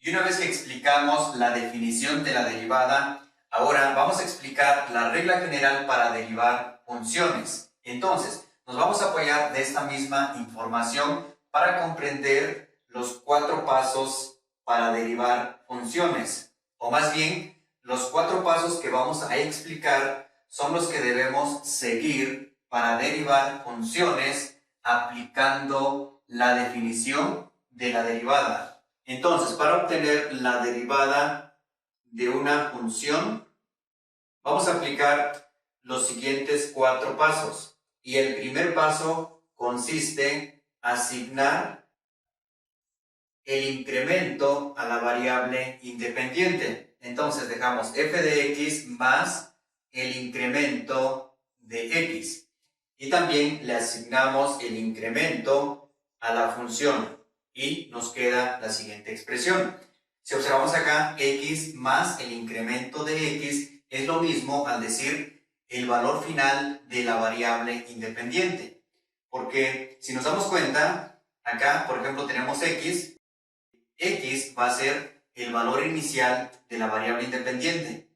Y una vez que explicamos la definición de la derivada, ahora vamos a explicar la regla general para derivar funciones. Entonces, nos vamos a apoyar de esta misma información para comprender los 4 pasos para derivar funciones. O más bien, los 4 pasos que vamos a explicar son los que debemos seguir para derivar funciones aplicando la definición de la derivada. Entonces, para obtener la derivada de una función, vamos a aplicar los siguientes 4 pasos. Y el primer paso consiste en asignar el incremento a la variable independiente. Entonces, dejamos f de x más el incremento de x. Y también le asignamos el incremento a la función. Y nos queda la siguiente expresión. Si observamos acá, x más el incremento de x es lo mismo al decir el valor final de la variable independiente. Porque si nos damos cuenta, acá, por ejemplo, tenemos x va a ser el valor inicial de la variable independiente,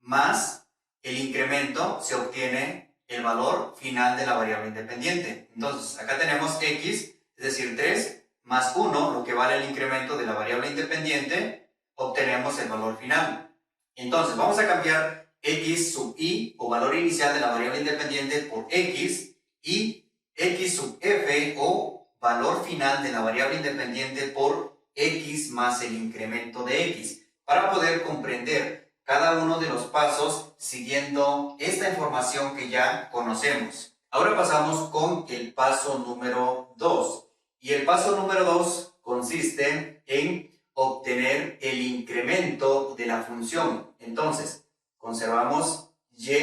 más el incremento se obtiene el valor final de la variable independiente. Entonces, acá tenemos x, es decir, 3, más 1, lo que vale el incremento de la variable independiente, obtenemos el valor final. Entonces, vamos a cambiar x sub i, o valor inicial de la variable independiente, por x, y x sub f, o valor final de la variable independiente, por x más el incremento de x, para poder comprender cada uno de los pasos siguiendo esta información que ya conocemos. Ahora pasamos con el paso número 2. Y el paso número 2 consiste en obtener el incremento de la función. Entonces, conservamos y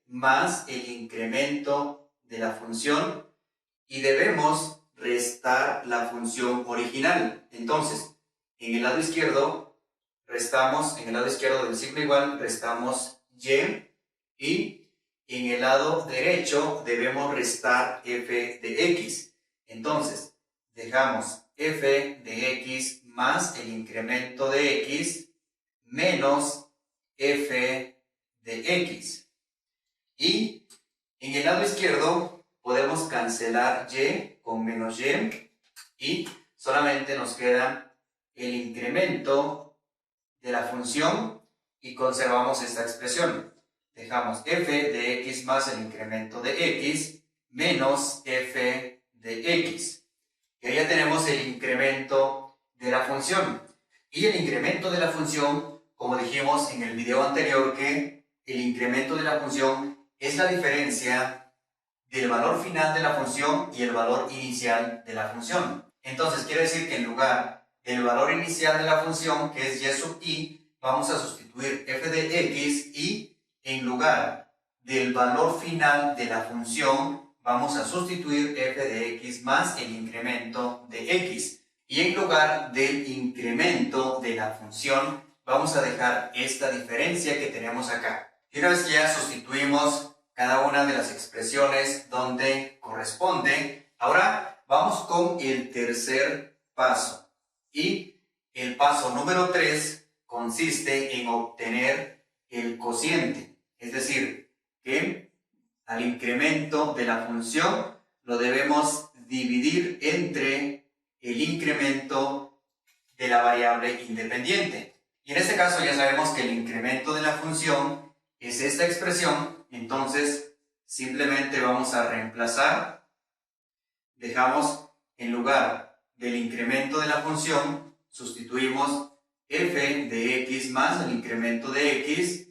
más el incremento de la función y debemos restar la función original. Entonces, en el lado izquierdo restamos, en el lado izquierdo del signo igual, restamos y en el lado derecho debemos restar f de x. Entonces, dejamos f de x más el incremento de x menos f de x. Y en el lado izquierdo podemos cancelar y con menos y solamente nos queda el incremento de la función y conservamos esta expresión. Dejamos f de x más el incremento de x menos f de x. Y ahí ya tenemos el incremento de la función. Y el incremento de la función, como dijimos en el video anterior, que el incremento de la función es la diferencia del valor final de la función y el valor inicial de la función. Entonces quiere decir que en lugar del valor inicial de la función, que es y sub i, vamos a sustituir f de x, y en lugar del valor final de la función, vamos a sustituir f de x más el incremento de x. Y en lugar del incremento de la función, vamos a dejar esta diferencia que tenemos acá. Y una vez que ya sustituimos cada una de las expresiones donde corresponde, ahora vamos con el tercer paso. Y el paso número 3 consiste en obtener el cociente. Es decir, que al incremento de la función lo debemos dividir entre el incremento de la variable independiente. Y en este caso ya sabemos que el incremento de la función es esta expresión, entonces simplemente vamos a reemplazar, dejamos en lugar del incremento de la función, sustituimos f de x más el incremento de x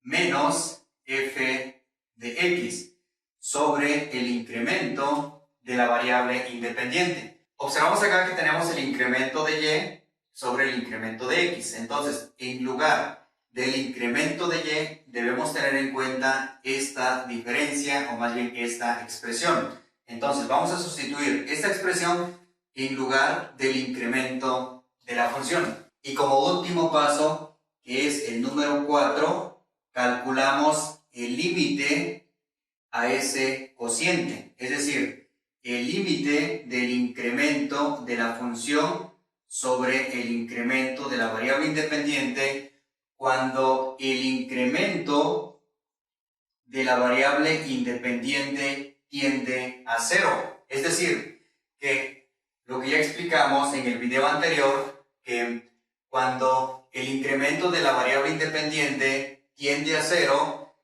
menos f de x sobre el incremento de la variable independiente. Observamos acá que tenemos el incremento de y sobre el incremento de x. Entonces, en lugar del incremento de y, debemos tener en cuenta esta diferencia, o más bien esta expresión. Entonces, vamos a sustituir esta expresión en lugar del incremento de la función. Y como último paso, que es el número 4, calculamos el límite a ese cociente, es decir, el límite del incremento de la función sobre el incremento de la variable independiente cuando el incremento de la variable independiente tiende a 0. Es decir, que lo que ya explicamos en el video anterior, que cuando el incremento de la variable independiente tiende a 0,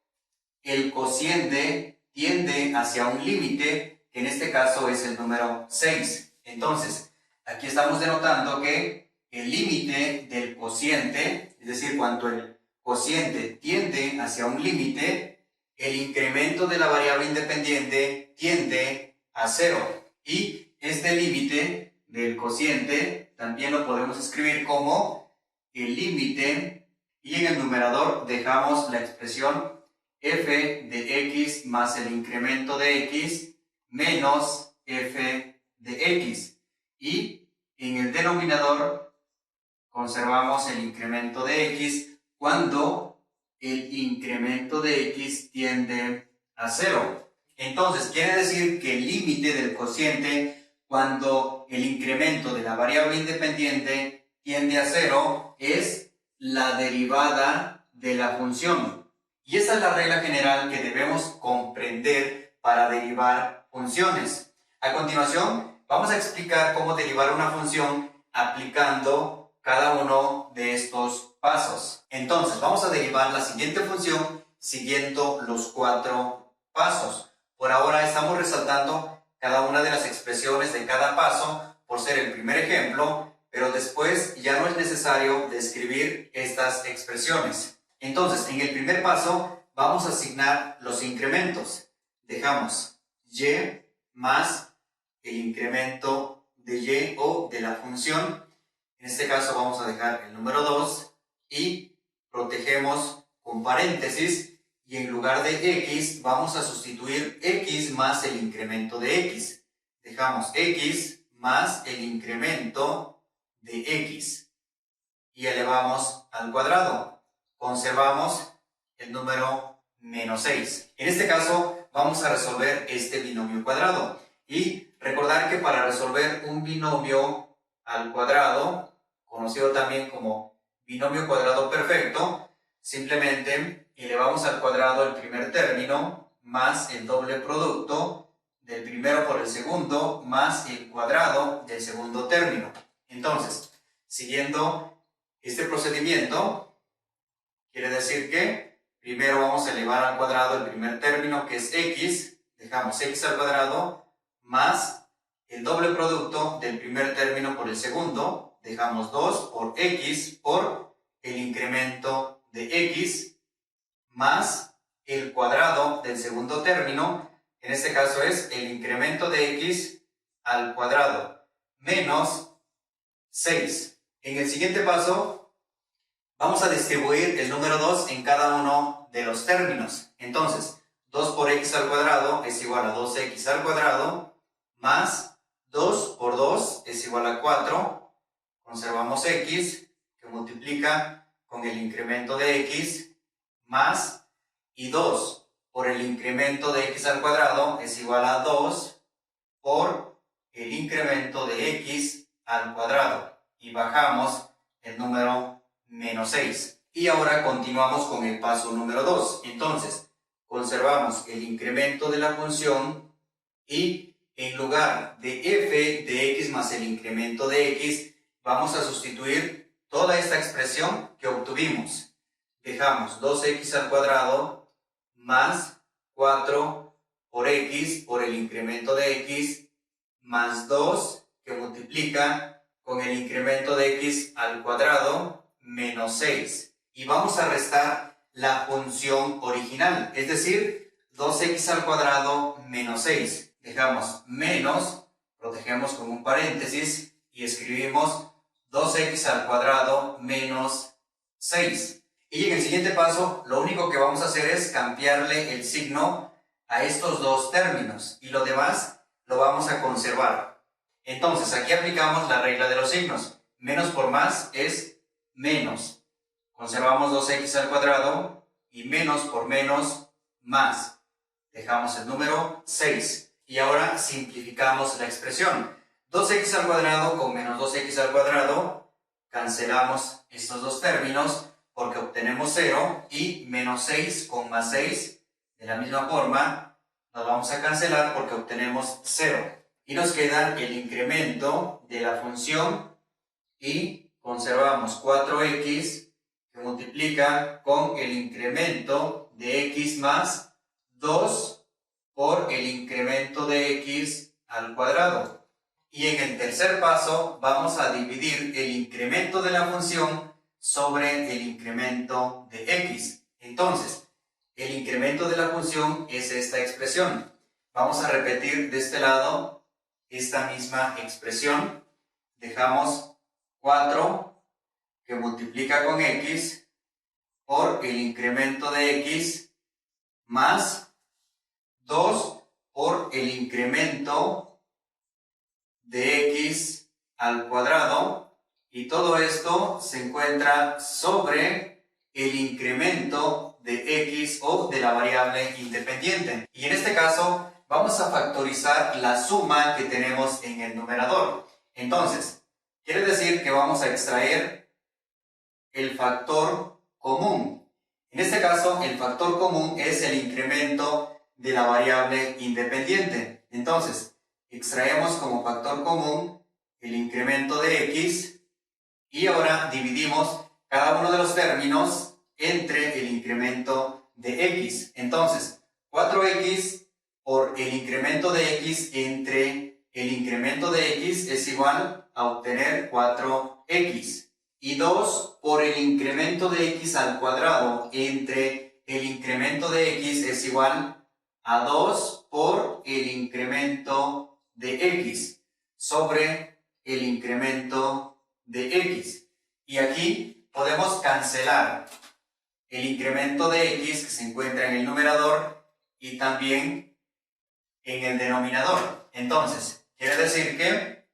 el cociente tiende hacia un límite, que en este caso es el número 6. Entonces, aquí estamos denotando que el límite del cociente, es decir, cuando el cociente tiende hacia un límite, el incremento de la variable independiente tiende a 0. Y este límite del cociente también lo podemos escribir como el límite, y en el numerador dejamos la expresión f de x más el incremento de x menos f de x. Y en el denominador conservamos el incremento de x cuando el incremento de x tiende a 0. Entonces, quiere decir que el límite del cociente cuando el incremento de la variable independiente tiende a 0 es la derivada de la función. Y esta es la regla general que debemos comprender para derivar funciones. A continuación, vamos a explicar cómo derivar una función aplicando cada uno de estos pasos. Entonces, vamos a derivar la siguiente función siguiendo los 4 pasos. Por ahora estamos resaltando cada una de las expresiones de cada paso por ser el primer ejemplo, pero después ya no es necesario describir estas expresiones. Entonces, en el primer paso vamos a asignar los incrementos. Dejamos y más el incremento de y o de la función. En este caso vamos a dejar el número 2 y protegemos con paréntesis, y en lugar de x vamos a sustituir x más el incremento de x. Dejamos x más el incremento de x y elevamos al cuadrado. Conservamos el número menos 6. En este caso vamos a resolver este binomio cuadrado. Y recordar que para resolver un binomio al cuadrado, conocido también como binomio cuadrado perfecto, simplemente elevamos al cuadrado el primer término más el doble producto del primero por el segundo más el cuadrado del segundo término. Entonces, siguiendo este procedimiento, quiere decir que primero vamos a elevar al cuadrado el primer término, que es x, dejamos x al cuadrado, más el doble producto del primer término por el segundo, dejamos 2 por x por el incremento de x, más el cuadrado del segundo término, en este caso es el incremento de x al cuadrado, menos 6. En el siguiente paso, vamos a distribuir el número 2 en cada uno de los términos. Entonces, 2 por x al cuadrado es igual a 2x al cuadrado, más 2 por 2 es igual a 4. Conservamos x, que multiplica con el incremento de x, más, y 2 por el incremento de x al cuadrado es igual a 2 por el incremento de x al cuadrado. Y bajamos el número menos 6. Y ahora continuamos con el paso número 2. Entonces, conservamos el incremento de la función y en lugar de f de x más el incremento de x, vamos a sustituir toda esta expresión que obtuvimos. Dejamos 2x al cuadrado más 4 por x por el incremento de x más 2 que multiplica con el incremento de x al cuadrado menos 6. Y vamos a restar la función original, es decir, 2x al cuadrado menos 6. Dejamos menos, protegemos con un paréntesis y escribimos 2x al cuadrado menos 6. Y en el siguiente paso, lo único que vamos a hacer es cambiarle el signo a estos dos términos y lo demás lo vamos a conservar. Entonces, aquí aplicamos la regla de los signos. Menos por más es menos. Conservamos 2x al cuadrado y menos por menos, más. Dejamos el número 6. Y ahora simplificamos la expresión. 2x al cuadrado con menos 2x al cuadrado, cancelamos estos dos términos porque obtenemos 0, y menos 6 con más 6, de la misma forma, nos vamos a cancelar porque obtenemos 0. Y nos queda el incremento de la función y conservamos 4x que multiplica con el incremento de x más 2 por el incremento de x al cuadrado. Y en el tercer paso vamos a dividir el incremento de la función sobre el incremento de x. Entonces, el incremento de la función es esta expresión. Vamos a repetir de este lado esta misma expresión. Dejamos 4 que multiplica con x por el incremento de x más 2 por el incremento de x al cuadrado, y todo esto se encuentra sobre el incremento de x o de la variable independiente. Y en este caso vamos a factorizar la suma que tenemos en el numerador. Entonces, quiere decir que vamos a extraer el factor común. En este caso, el factor común es el incremento de la variable independiente. Entonces, extraemos como factor común el incremento de x y ahora dividimos cada uno de los términos entre el incremento de x. Entonces, 4x por el incremento de x entre el incremento de x es igual a obtener 4x. Y 2 por el incremento de x al cuadrado entre el incremento de x es igual a 2 por el incremento de x sobre el incremento de x. Y aquí podemos cancelar el incremento de x que se encuentra en el numerador y también en el denominador. Entonces, quiere decir que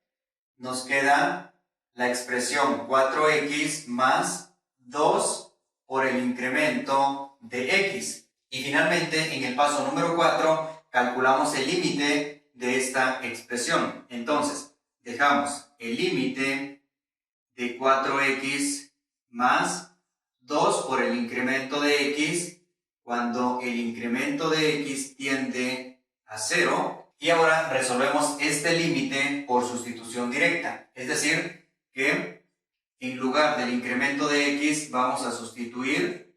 nos queda la expresión 4x más 2 por el incremento de x. Y finalmente, en el paso número 4, calculamos el límite de esta expresión. Entonces, dejamos el límite de 4x más 2 por el incremento de x cuando el incremento de x tiende a 0. Y ahora resolvemos este límite por sustitución directa. Es decir, que en lugar del incremento de x vamos a sustituir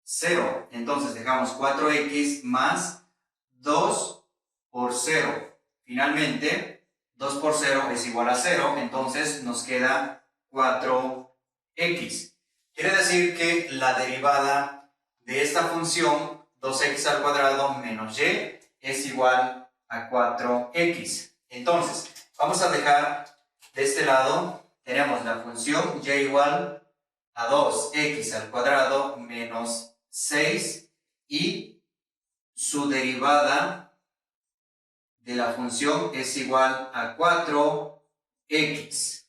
0. Entonces dejamos 4x más 2 por 0. Finalmente, 2 por 0 es igual a 0, entonces nos queda 4x. Quiere decir que la derivada de esta función 2x al cuadrado menos y es igual a 4x. Entonces, vamos a dejar de este lado, tenemos la función y igual a 2x al cuadrado menos 6 y su derivada de la función es igual a 4x.